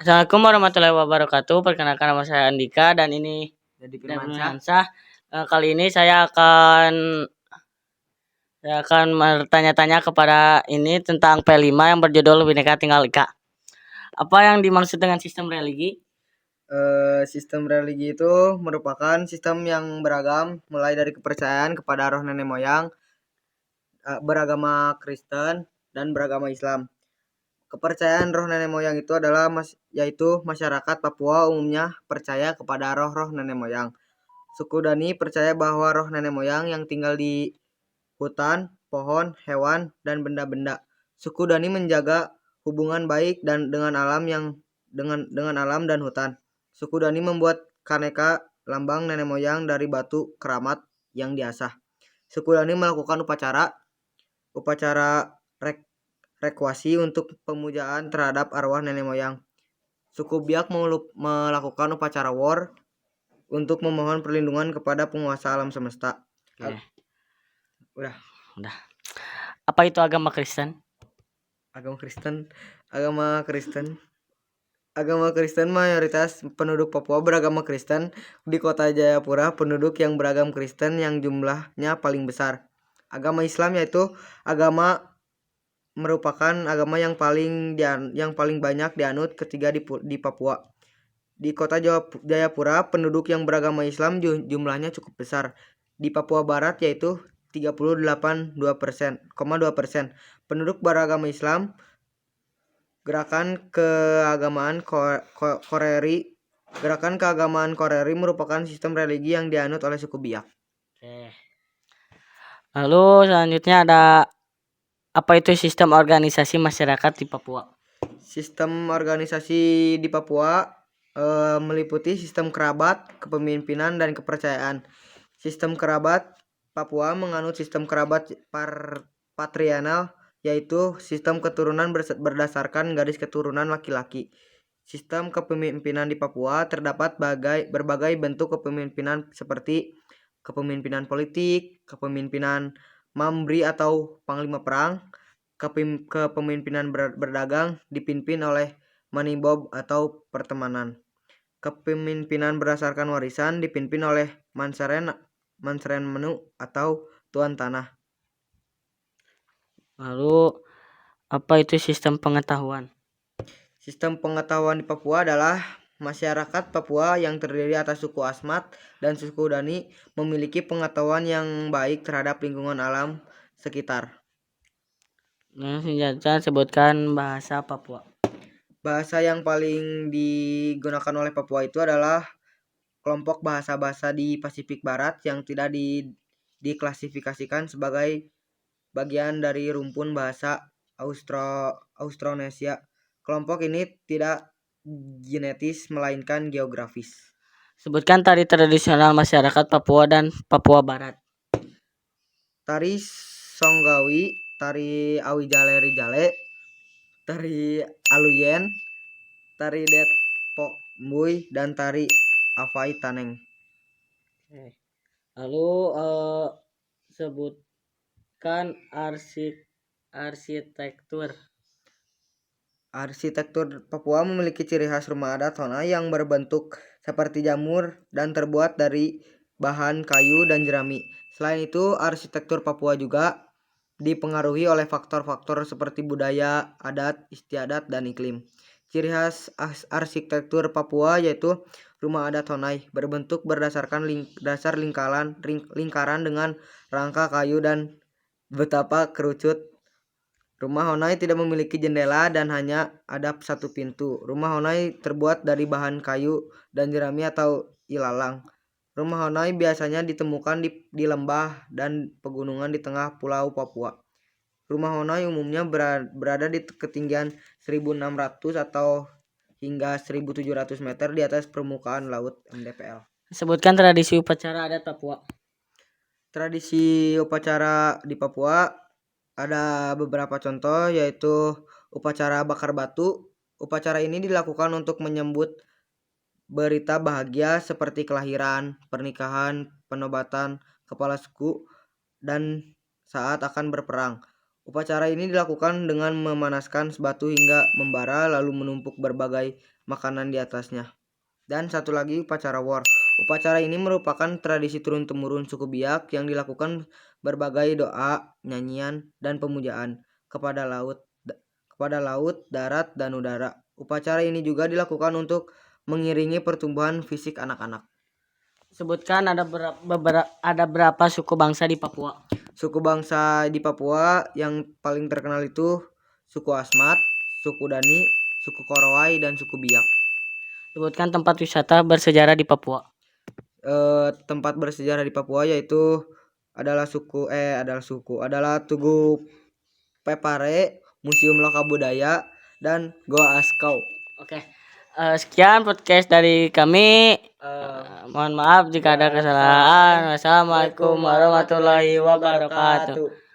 Assalamualaikum warahmatullahi wabarakatuh. Perkenalkan nama saya Andika dan ini Jadi Firmansyah. Kali ini saya akan bertanya-tanya kepada ini tentang P5 yang berjudul Bhinneka Tunggal Ika. Apa yang dimaksud dengan sistem religi? Sistem religi itu merupakan sistem yang beragam, mulai dari kepercayaan kepada roh nenek moyang, beragama Kristen dan beragama Islam. Kepercayaan roh nenek moyang itu adalah yaitu masyarakat Papua umumnya percaya kepada roh-roh nenek moyang. Suku Dani percaya bahwa roh nenek moyang yang tinggal di hutan, pohon, hewan, dan benda-benda. Suku Dani menjaga hubungan baik dengan alam dan hutan. Suku Dani membuat kaneka lambang nenek moyang dari batu keramat yang diasah. Suku Dani melakukan upacara rekwasi untuk pemujaan terhadap arwah nenek moyang. Suku Biak melakukan upacara war untuk memohon perlindungan kepada penguasa alam semesta. Oke. Udah. Apa itu agama Kristen? Agama Kristen mayoritas penduduk Papua beragama Kristen. Di kota Jayapura, penduduk yang beragam Kristen yang jumlahnya paling besar. Agama Islam yaitu merupakan agama yang paling banyak dianut ketiga di Papua. Di kota Jayapura, penduduk yang beragama Islam jumlahnya cukup besar. Di Papua Barat yaitu 38,2%. Penduduk beragama Islam. Gerakan keagamaan Koreri merupakan sistem religi yang dianut oleh suku Biak. Oke. Lalu selanjutnya ada apa itu sistem organisasi masyarakat di Papua? Sistem organisasi di Papua meliputi sistem kerabat, kepemimpinan, dan kepercayaan. Sistem kerabat Papua menganut sistem kerabat patrianal, yaitu sistem keturunan berdasarkan garis keturunan laki-laki. Sistem kepemimpinan di Papua terdapat berbagai bentuk kepemimpinan seperti kepemimpinan politik, kepemimpinan Mamri atau panglima perang, kepemimpinan berdagang dipimpin oleh Manibob atau pertemanan. Kepemimpinan berdasarkan warisan dipimpin oleh Manseren Menu atau tuan tanah. Lalu apa itu sistem pengetahuan? Sistem pengetahuan di Papua adalah masyarakat Papua yang terdiri atas suku Asmat dan suku Dani memiliki pengetahuan yang baik terhadap lingkungan alam sekitar. Selanjutnya sebutkan bahasa Papua. Bahasa yang paling digunakan oleh Papua itu adalah kelompok bahasa-bahasa di Pasifik Barat yang tidak diklasifikasikan sebagai bagian dari rumpun bahasa Austronesia. Kelompok ini tidak genetis melainkan geografis. Sebutkan tari tradisional masyarakat Papua dan Papua Barat. Tari Songgawi, tari Awijale Rijale, tari Aluyen, tari Det Pok Mbui, dan tari Avai Taneng. Lalu sebutkan arsitektur. Arsitektur Papua memiliki ciri khas rumah adat Honai yang berbentuk seperti jamur dan terbuat dari bahan kayu dan jerami. Selain itu, arsitektur Papua juga dipengaruhi oleh faktor-faktor seperti budaya, adat, istiadat, dan iklim. Ciri khas arsitektur Papua yaitu rumah adat Honai berbentuk berdasarkan dasar lingkaran dengan rangka kayu dan betapa kerucut. Rumah Honai tidak memiliki jendela dan hanya ada satu pintu. Rumah Honai terbuat dari bahan kayu dan jerami atau ilalang. Rumah Honai biasanya ditemukan di lembah dan pegunungan di tengah pulau Papua. Rumah Honai umumnya berada di ketinggian 1.600 atau hingga 1.700 meter di atas permukaan laut (mdpl). Sebutkan tradisi upacara adat Papua. Tradisi upacara di Papua ada beberapa contoh, yaitu upacara bakar batu. Upacara ini dilakukan untuk menyambut berita bahagia seperti kelahiran, pernikahan, penobatan kepala suku, dan saat akan berperang. Upacara ini dilakukan dengan memanaskan batu hingga membara lalu menumpuk berbagai makanan di atasnya. Dan satu lagi upacara war. Upacara ini merupakan tradisi turun-temurun suku Biak yang dilakukan berbagai doa, nyanyian, dan pemujaan kepada laut, darat, dan udara. Upacara ini juga dilakukan untuk mengiringi pertumbuhan fisik anak-anak. Sebutkan ada berapa suku bangsa di Papua? Suku bangsa di Papua yang paling terkenal itu suku Asmat, suku Dani, suku Korowai, dan suku Biak. Sebutkan tempat wisata bersejarah di Papua. Tempat bersejarah di Papua yaitu adalah Tugu Pepare, Museum Loka Budaya, dan Goa Askau. Oke. Sekian podcast dari kami. Mohon maaf jika ada kesalahan. Wassalamualaikum warahmatullahi wabarakatuh.